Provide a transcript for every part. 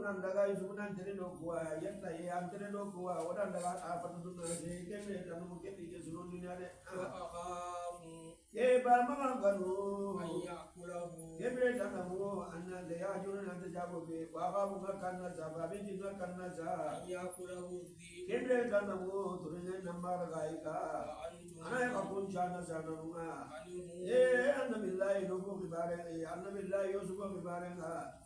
nandaga isubunan tereno kuwa yenta ye antereno kuwa odan daga apa tuduna se kemre tanu mungkin di sunun dunia de ye ba mama ganu kemre tanu anna de ya junu nanda jabo be wa ga bunga kanna jaba be jinna kanna ja kemre tanu turene nambar gaika ana ya kun jana jana runga ye anna billahi lobo kibare anna billahi yusufu kibare nga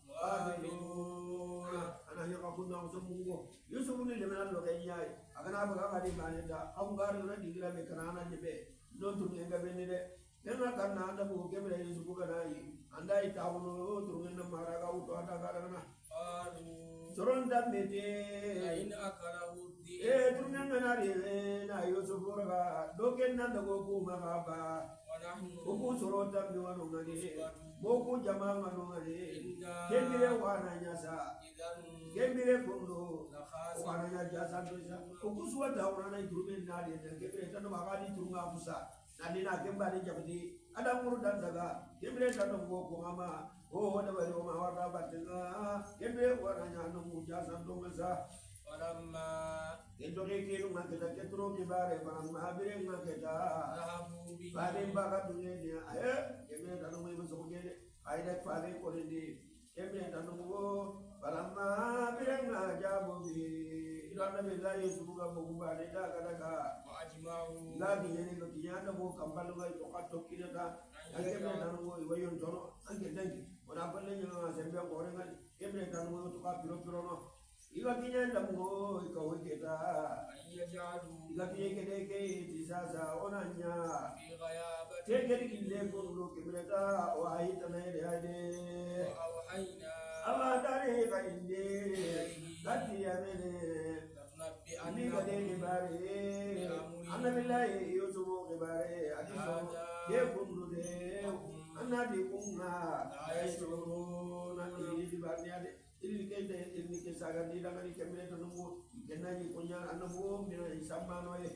ana yaka kunna usumungo yusufuni lemana lokenya akana baga ngadi manenda awgar na digira be kanana jebe non tunga benide yana kanna anda bu kemre yusufu kanai anda itawuno turunna maraga uto ata karana soron damete turunna nari na yusufu raga dokenna dago ku magaba uku soron dambe wano ngani boku jama ngano ngani kembire wana nyasa kembire kondo wana nyasa dosa uku suwa dauna na itrumen nari dan kembire tano magadi turunga musa nadi na kembali jabdi ada muru dan daga kembire tano boku ama da bari ma warda batenga kembire wana nyano mujasa domasa Endore kelu ngaketa ketro kibare barang mahabire ngaketa fare baga dunia dia kemre tanu mai masuk gede aida fare korendi kemre tanu barang mahabire ngajabu bi irana bela yesu buga buga da kada lagi yene ko tiyana mo kambal ngai to kato kinata kemre tanu wayon tono ange dangi wana balle nyanga sembe ngorenga kemre tanu to ka piro no Iwakinya ndamu ikawe kita iwakinya kedeke tisasa onanya tegeri kille kulu kibreta wahai tanai dehade Allah dari kainde kati amene ani kade kibare anna billahi yusufu kibare adiso ye kundu de anna di kunga aiso nani di barniade ini ke saga ni daga ni kemre to numu kenani kunya anamu mina isamma noye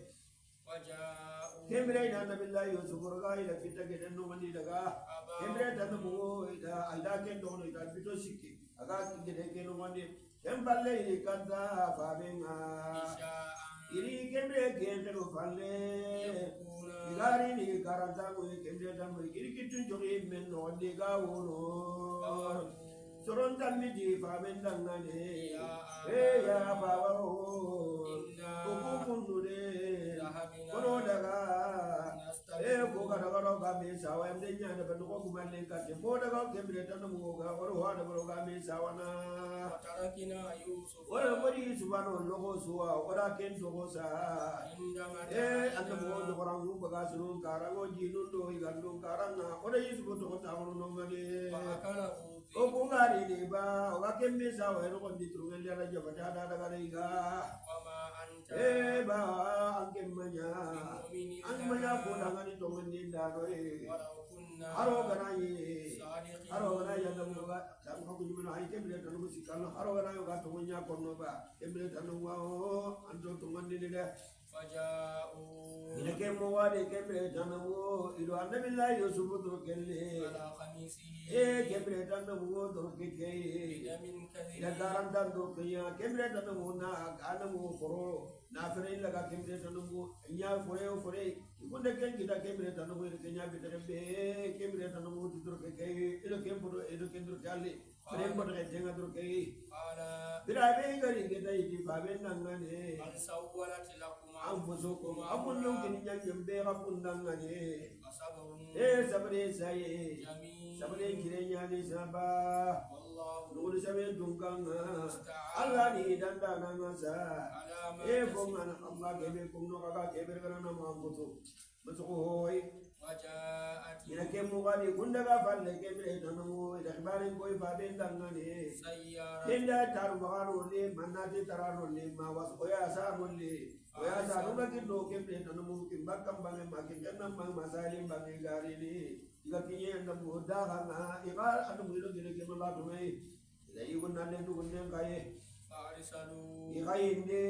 kemre ina billahi yusufurga ila kita ke denu mani daga kemre tanu ida alda ke dono ida fito sikki aga ke de no mani kemballe iri kadda fabenga iri kemre ke to falle igari ni karanta ko kemre tamu iri kitun jori men no de ga wono Soron tamidi fabendan ngane ya bawa kukundu de kono daga ko kada ga me sawa emde nyana bando ko gumalle kate mo daga kemre tan mo ga oro hada baro ga me sawana tarakina yusuf ora mari subhanahu logo suwa ora ken to go sa anda mo do orang lu baga sunu karango jinun do igandung karanga ora yusuf to ta ono no ngane o bungari ni ba o kembe sawa ero ko ditrungel ya raja bada daga riga ba angkemanya ko dangani to ngin dano haro gana ya da mo ga tan ko ni na ai kembe tan ko sikala haro gana yo ga to nya ko no ba kembe tan wa o anjo to ngin ni de ina kemmo wade kembe tan wo ido annabillahi yusuf to kelle kembe tan wo to ke ina garan tan to ke ya kembe tan wo na anamu foro na fere laga kembe tan wo nya fore ikunde ken kita kembe tan wo ke nya bitere be kembe tan wo to ke ido kembo ido kendur kali fere mo de jenga to ke birabe gari ke dai di baben nangane anfusukum amun yumkin janjam be rapundangane sabre saye sabre kirenya ni saba nuru sabe dungkang Allah ni dandana ngasa fongan Allah kebe kumno kaka kebe kana mambutu masukoi ina kemu gani kundaga falle kebe tanu ida kibare koi baben dangane tinda tarwaro le manati tararo le mawas oya asaro le oya asaro bagi do kebe tanu mungkin bakam bange makin kanam mang masalim bange gari ni iga kinye ndam muda kana iga adu mulo gele kebe la dumai ida igun nande du gunne kaye iga inde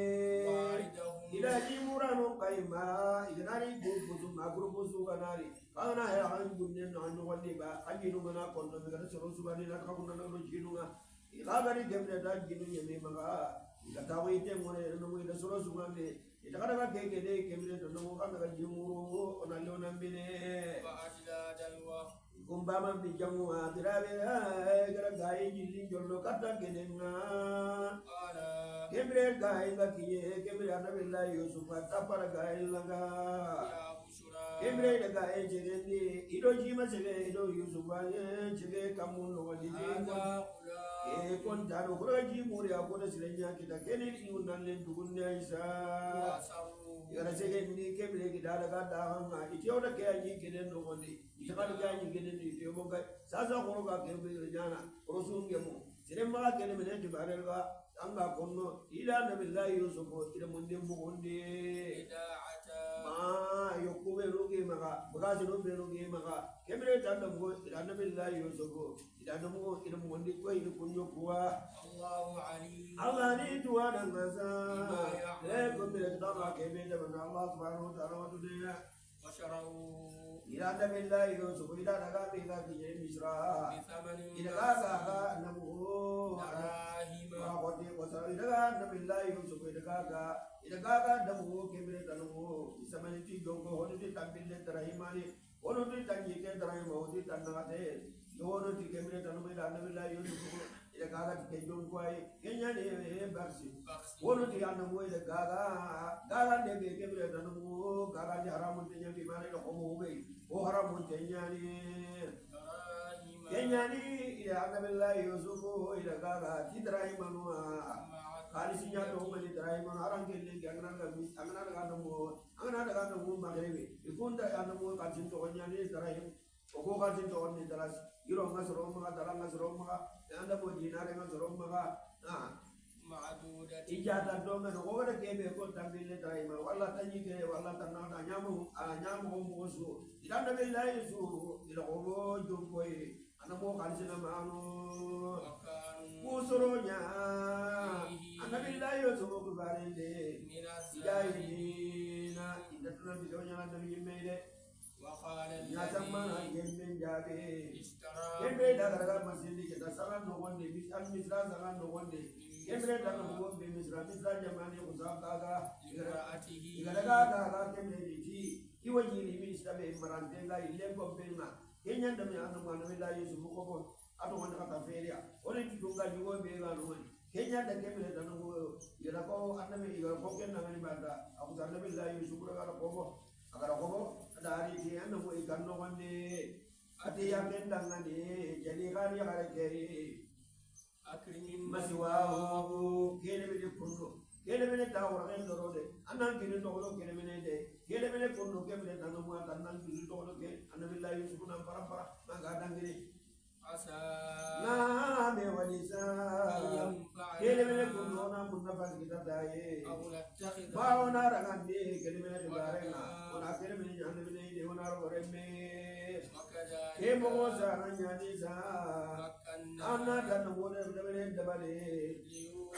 ida jimurano kaima ignari buzu magru buzu kanari kana ya han gunne na anu wali ba ajinu mana kondo megara soro subani na kakuna no jinunga Igabari kemre da ginu yemi maga katawi te mone no mu da soro sugande ita kada ka keke de kemre to no ka daga jimuru ona lona bine wa ajla dalwa kumbama bijamu adirabe gara gai jilli jollo kata genenga ala kemre gai bakiye kemre anabillahi yusuf tapara gai laga kemre da gai jegendi ido jima sege ido yusuf ane jege kamun no wali kon taro kuraji muri akoda silenya kita kene yunan len dugunnya isa yara segendi kemre gidala gada hanga itioda ke anyi kene no wali itaka ke anyi kene ni tebo ga sasa koro ga kemre nyana rosun gemu siremma kene mene jibare ga anga konno ila nabillahi yusuf ila munde mugonde ma yokube rugi maga bagasi no be rugi maga kemre tanda mo ila nabillahi yusuf ila namo ila mugonde ko ila kunyo kuwa Allahu alim Allah ni tuwa dan gaza le ko be tama kemre da Allah subhanahu wa ta'ala wa dunya wa sharau ila nabillahi yusuf ila daga be ga ki misra ila ga namu rahima idaga nabillahi yusuf idaga damu kemre tanu isamani ti jongo hono ti tambille tarahimani hono ti tanji ke tarahima hodi tanagate yono ti kemre tanu be nabillahi yusuf idaga ke jongo ai kenya ne barsi hono ti anamu idaga ne be kemre tanu gaga ni haramun tenya bi mane ko mo be o haramun tenya ni kenyani ila nabillahi yusuf ila gaga ti tarahimanu kali sinya to mali tarahimanu arang kelle gangana daga namu magrebe ikunda anamu kasin to nyani tarahim oko kasin to ni taras iro ngasro maga dalang ngasro maga anda mo dinare ngasro maga ma'dudat ijata do men ko wala kebe ko tambile tarahima wala tanyi ke wala tanna nyamu mo so ila nabillahi yusuf ila ko jomboy anamo kansina manu musoronya anabillahi yusuf ko barende ijayina indatuna bidonya nabi mede wa qala nasama yemben jabe kembe daga masjidi kita saran no wonde misal misra saran no wonde kembe daga mo be misra jamane uzaka atihi daga kembe ti iwajiri misra be marante la ile ko bema kenya ndame anu nabillahi yusuf ko ato wanda kata feria ole kitunga jugo be ga no kenya da kembe da no yara ko annabi ga ko kenna ngani banda aku nabillahi yusuf ko ga ko agara ko dari ti anu ko ikanno wande ati ya benda ngani jadi kali kare keri akrimin masiwahu kene be kunno kene be ta wora en dorode anan kene to kene be de kene be kunno kene da no mo tanan bi to ke annabillahi yusuf na para maga dangiri asa na me walisa kene be kunno na munna ba kita daye ba ona ragande kene be de barena ona kene be janne be de ona roremme ke mo sa nyani sa anna dan mo de be de bale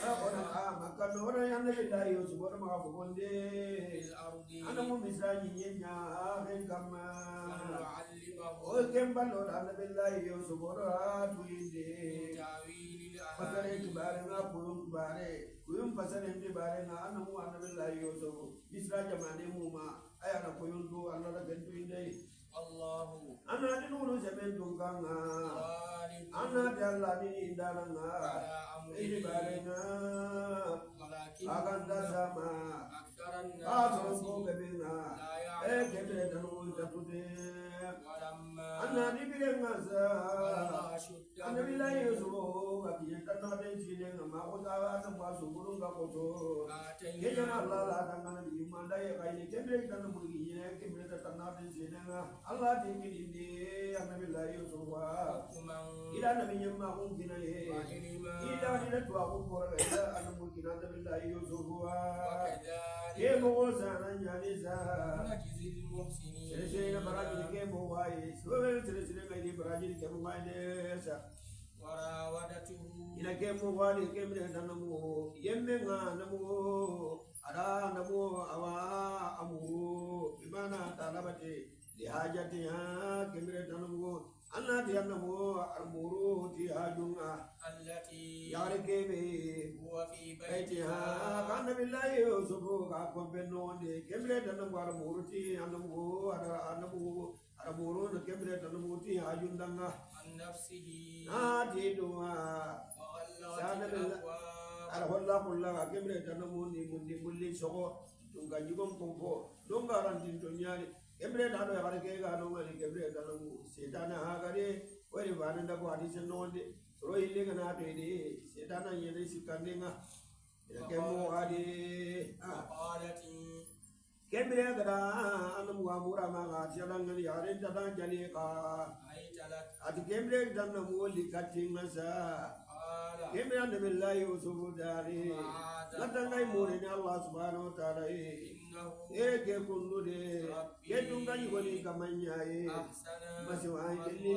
ona makan ora yang nabillahi yusuf ora ma ko bonde ana mo misani nyenya ben kama o kembalo nabillahi yusuf ora tuinde pasare tibare na kuyum pasare tibare na ana mo nabillahi yusuf misra jamane mo ma ayana kuyum do Allah da gentu inde Allahu ana dinuru semen dunganga ana dalla ni indalanga ini barena akan dasama asro bebina kebe danu jatude ana dibilenga sa ana billahi yusuf ati tanna de sine ma ko tawa na masu gurun ga koto kejana Allah la tanna di manda ya kai kebe tanna murgi ne kebe tanna de sine Allah de kidi ana billahi yusuf ila nabi yamma kun kinaye ila ila tuwa kun bora ila ana murgina da billahi yusuf ke mo sana nyani sa sere barajil ke mo wai sere ngai barajil ke mo wai ne sa warawadatuhu ila ke mo wali ke mi da namu yemme nga namu ada namu awa amu bimana talabati di hajati ha ke mi da namu anna tiyannamu almuru ti hajunga التي yarikebe هو في baitiha بيتها kana billahi yusufu ka kombenno de kemre tanamu almuru ti annamu annamu almuru no kemre tanamu ti hajundanga عن نفسه ati duwa وغلقت sana الأبواب alholla kulla kemre tanamu ni mundi mulli sogo tunga jigom pompo donga rantin to nyari kemre tano ya garke ga no ngani kemre tanamu setana ha gare wari bananda ko hadise nonde ro ille gana to ide setana yene sikandenga kemo ade وقالت kemre gada anamu amura ma ga tialangal yare tada jali ka أيت لك ati kemre tanamu likatinga sa قال kemre anabillahi yusuf dari latangai murini Allah subhanahu wa ta'ala إنه ke kundu de ke tunga yugoni kamanya أحسن masih ay kelli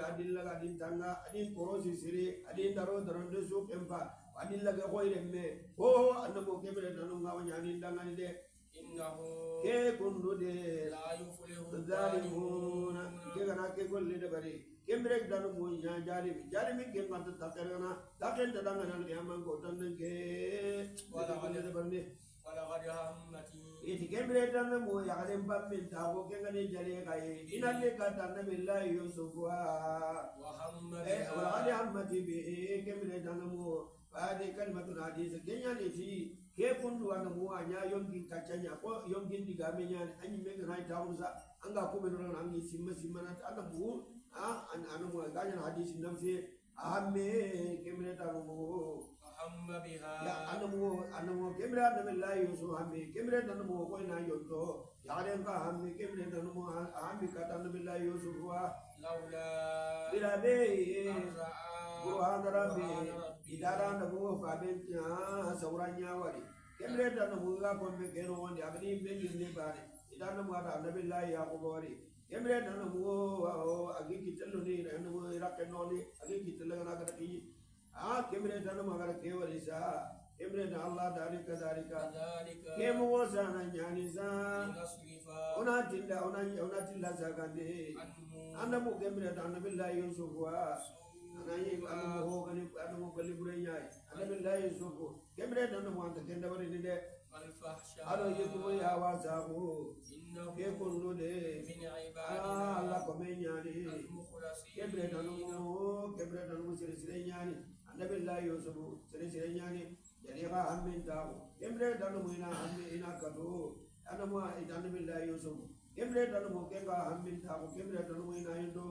adilla adin tanga adin porosi siri adin daro de su kempa adilla ga koy remme ho annabo kemre tanu ngawanya ni dangani de إنه ke kundu de لا يفلح zalimuna الظالمون ke gana ke golle de bari kemre tanu mo nya jalimi ke ngata takarana taken tadanga nan ke amman ko tan ke wala wala de bari ولقد همت iti kemre tanu mo ya galen pammin ta ko ke ngane jale kai inalle ka tan billahi yusufa وهم wala بها ali ammati bi kemre tanu mo baade kalmatu hadis kenya ne ti ke kundu wana mo anya yongi kacanya ko yongi diga menya anyi me ga ta usa anga ko be ron angi simma simma na anda bu anu mo ganya hadis namse amme kemre tanu mo وهم بها ya anu kemre anu billahi yusuf amme kemre tanu mo ko na yonto ya den ka amme kemre tanu mo amme ka tanu billahi yusuf wa لولا birabe أن رأى Quran Rabbi برهان ربه idara na buo fabenya sauranya wari kemre da na buga pombe keno wonde agni mengi ne bare idana mu ada nabillahi yaqub wari kemre da na buo agi kitelo ni na mu irakke no ni agi kitelo na ga ki kemre da na magara ke wari sa kemre da Allah dalika كذلك kemu wasana nyani sa لنصرف ona tilla sa gande عنه anda mu kemre da nabillahi yusuf wa anayi anu mo gali burenya anabillahi yusuf kemre da no anta kenda bari ni de والفحشاء alo yeku ya wasabu إنه ke kullu de من Allah عبادنا ko menyani المخلصين kemre da no sire sire nyani anabillahi yusuf sire sire nyani jadi ga amin ta kemre da no ina amin ina kadu anamu anabillahi yusuf kemre da no ke ga amin ta kemre da no ina indo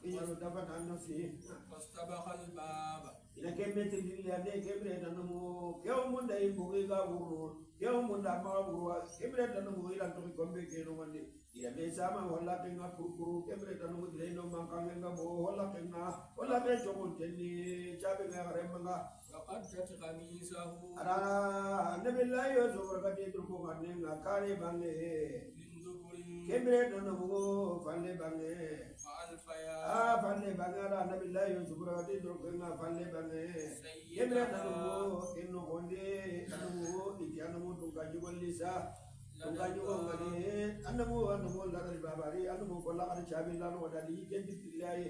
ina no dapat anasi واستبق الباب ina kembe tindili ade kemre tanamu keo munda imbugi ga buru keo munda ma buru kemre tanamu ila to kombe keno mande ila be sama wala tenga kurukuru kemre tanamu dileno mangkange ga bo wala tenga wala be jogon tenni chabe ga remanga وقدت قميصه ara nabillahi yusuf rakati turko ganne ngakare bange من دبر kemre tanamu falle bange وألفيا falle bange ara nabillahi yusuf rakati turko nga falle bange kemre سيدها tanamu kenno gonde tanamu itianamu tunga jugolisa tunga jugongani anamu ladal babari anamu kolla kada chabi lanu wadali kendi tilaye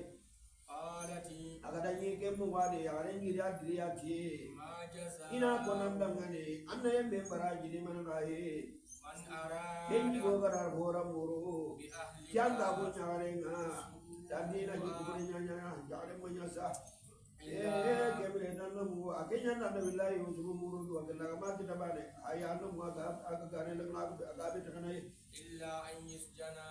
قالت agadanyi kemu wade yarengi ya driyati ما جزاء ina konan dangane anna yembe baraji ni managaye من أراد kendi gogara bora muru kyanga بأهلها go nyarenga tadina jikubure nyanya jare mo nyasa kemre nanamu akenya nana billahi yusuf muru do agala ma kita bane ayanu ma aga gare lagna aga be takana إلا أن يسجنا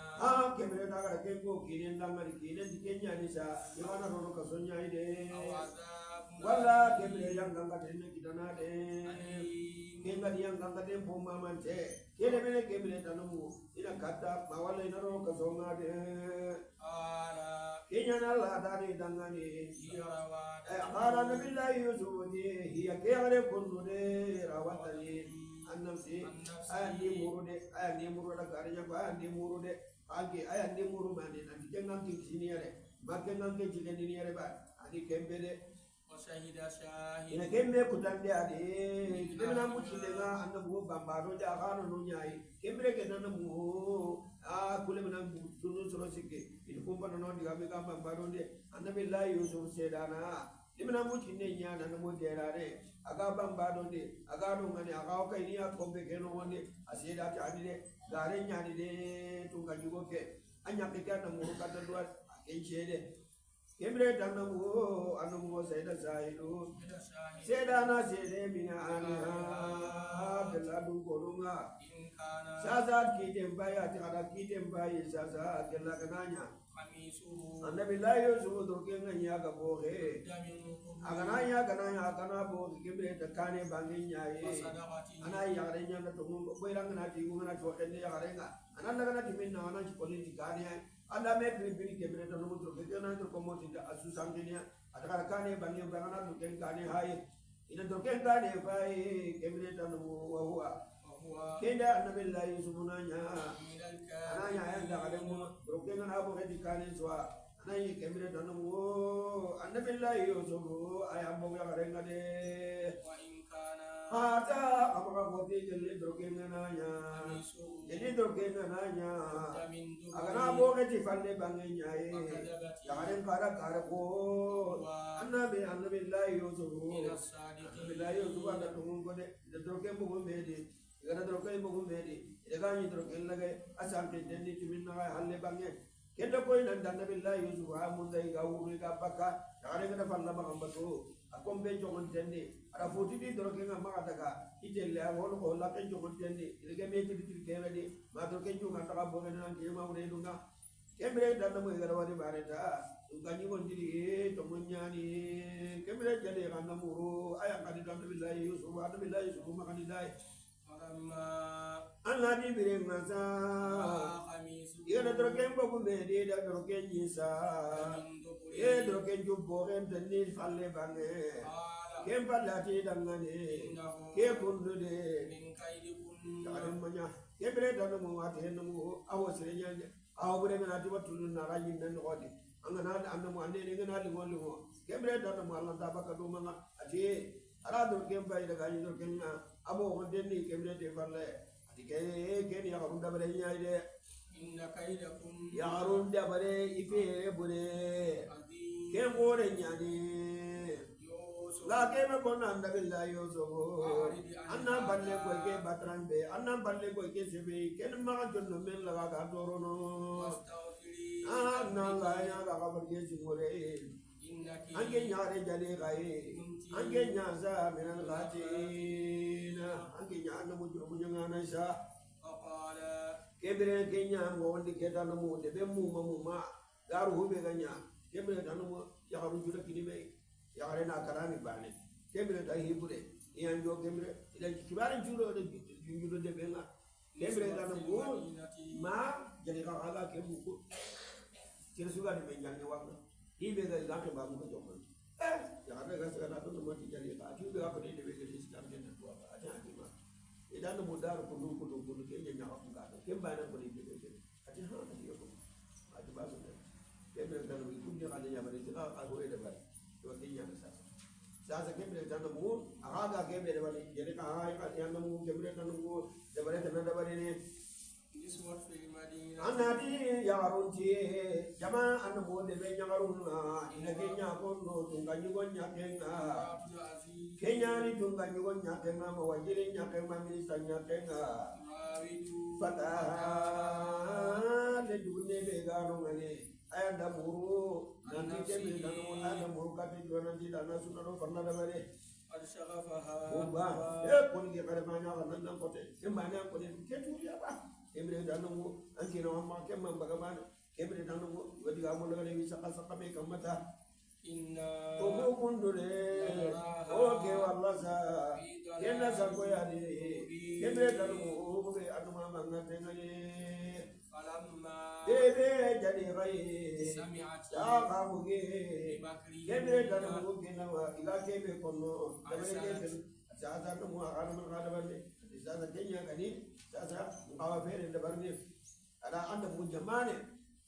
kemre daga kengo kinen dangari kinen dikenya ni sa yamana rono kasonya ide أو عذاب wala kemre yang ganga tenne kitana de أليم kenga yang ganga de pomma manche kene mene kemre tanamu ina kata mawala ina rono kasonga de قال kenya na la dani dangani هي رواد قال نبي الله يوسف هي كيغري كل راوتني النفسي أني مرود أني مرود كاريا أني مرود أجي أني مرود ماني نبي جنگان كي سينيره ما كنگان كي جيلني نيره با أني كمبله وشهد شاهد ina kemme kutande ade kidena muchilenga annabu bambaro ja khano no nyai kemre ke nanamu kule mana dunu soro sikke il kumpa no diga be kam bambaro de annabi la yusuf sedana dimana muchine nya nanamu derare aga bambaro de aga no ngani aga kai ni akombe ke no wonde aseda ta ade gare nya de tunga jugo ke anya ke kana mu kata duat kenchede kemre tanamu anamu sayda sahidu sedana sede mina ana beladu kolunga إن كان sasa kitembai atikada kitembai sasa kella kananya قميصه annabi la yusuf dokenga nya ga bohe قد من قبل agananya kananya akana bo kemre takane banginya ye وصدقته ana yagarenya na tumu boiranga na tigunga na chokende yagarenya ananda kana timinna ana chikoli tikani anda me pilipili kemre tanu to kena to komoti da asusangenia atakara kane bangi bangana to ken kane hai ina to ken kane fai kemre tanu wa huwa وهو kenda annabi la yusubunanya من ananya yanda kademu to ken na bo kedi kane swa anai kemre tanu annabi la yusubu ayambo yagarenga de وإن كان ata amaka koti jelle to ken nanya قميصه jadi to ken nanya قد من agana دبر bo kedi falle bangenya ye وكذبت yaren kara kara ko annabi la yusufu من annabi الصادقين la yusufu ada tungun ko de da troke mo mede igara troke mo mede daga ni troke lage asante dendi timin na halle bange kendo ko ina annabi la yusufu amun dai ga wuri ga baka yare ga falla ba gambato akom be jogon dendi ada foti di troke nga ma daga itelle a won ko la ken jogon dendi ilege me ti kewedi ma troke jogon ta bo ngana ke ma wure dunga kemre dan mo igara wadi bareta ganyi gondiri to munyani kemre jale kana muru aya kadi dan billahi yusuf wa billahi yusuf ma kadi dai فلما Allah di biring masa رأى قميصه igara droken bogu mede da droken yisa من دبر e droken jubbo ren tanni falle bange قال kem pallati dangane إنه ke kundude من كيدكن kadam manya kemre dan mo ate no awo sirenya awo bure ngana ti watulu na rayin nan odi angana annamu ande ne ngana lingo lingo kemre dan mo Allah ta baka do manga ati ara do kem bay daga ni do kenna abo on denni kemre te falle ati ke ni ya runda bare nyaide إن كيدكن ya runda bare ife bure عظيم kem gore nyani يوسف la ke me konna anda billahi yoso anna balle ko ke batrambe anna balle ko ke sebe ken ma jonno men la ga dorono واستغفري anna la ya ga ga barke singore إنك ange nyaare jale gae ange nyaza min al ghatina ange nyaana mo jomu nyana sha فقال kebre kenya mo wondi keta no mo de be mu ma garu hube ganya kebre tanu mo ya garu jula kidime ya gare na karami bane kebre ta hibure iyan jo kebre ila kibare julo de julo de benga kebre tanu mo ma jadi ka aga ke buku ciri suga di benjang wang hibe ga ga ke ba mu ko jomon ya gare ga sa na to mo ti jadi ka ti ga ko de be ke islam de na tuwa ba aja ti ma idan mo dar ko du ke nya ka ka ke ba na ko de be ke ati ha ati ko ati ba so de kebre tanu ko kunni ga ya bare ti ka ko de ba to ke nya sa sasa kebre tanu mo aga kebre de ba jadi ka ha ka ya mu kebre tanu mo de bare tanu de bare ne نسوة في المدينة anadi yagarunti jama anabo de be nyagarunna ina kenya kondo tunga nyugo nyakenga عبد العزيز kenya ni tunga nyugo nyakenga ma wajiri nyakenga minista nyakenga راود fata de dugne be gano ngane ayanda muru nanti kebe dano ada muru kate jona di dana sunaro farna da bare قد شغفها umba pon ge kare manya nan nan kote kembanya kote ketu ya ba kebre dano mo anki no amma kemma bagaman kebre dano mo wadi ga mo ngale wi saka saka be kamata إنا Omo kundule, oke wallasa, kena sanko ya ni, kebe dalu obe aduma manga tengani, فلما bebe jadi gai, سمعت ya kamu ge, kebe dalu بمكرهن kena wa, ila kebe kono, kebe kebe, sasa tu mua karu mengada bani, sasa kenya kani, sasa mukawa fere lebarni, ada anda mujamane,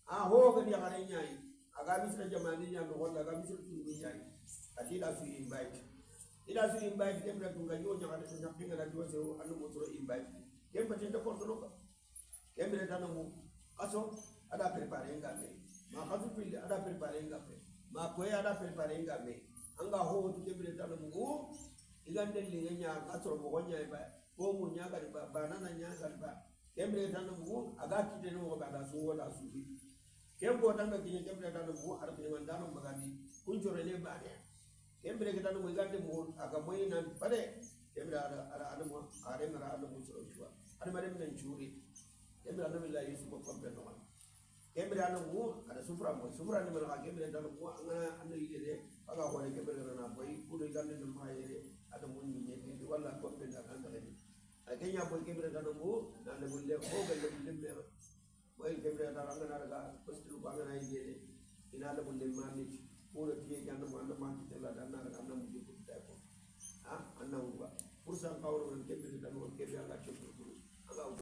aho kani akari nyai. Agami sira jamani nya no wala agami sira tunu nyai ati da su invite ida su invite kembra tunga yo nya kada nya pinga da duwa so anu mo soro invite kembra tinda porto no kembra tanu mu kaso ada prepare ngame ma kaso pili ada prepare ngame ma koy ada prepare ngame anga ho tu kembra tanu mu igande li nya kaso mo nya ba ko mu nya ga ba banana nya ga ba kembra tanu mu aga kite no ga da su da su kembo tanga kinya kembra tanu mu arab ni mandano magani kunjore le ba ne kembra kita nu igande mu aga moy nan pare kembra ada mo are ngara ada mo so jwa ada mare men juri kembra na billahi yusuf ko kombe no kembra na mu ada sufra ni mala kembra tanu mu anga anda yede aga hore kembra na boy kudo igande no ma yede ada mo ni ne wala kombe na anda ne akenya boy kembra tanu mu na le bulle ho ga le bulle boy kembra na anga na ga postu ba na yede ina le bulle ma ni pura tiye janna mo anda ma ti la danna ga anda mo ko ta ko ha anna uba pursa kawro kembra tanu kembra ga chukku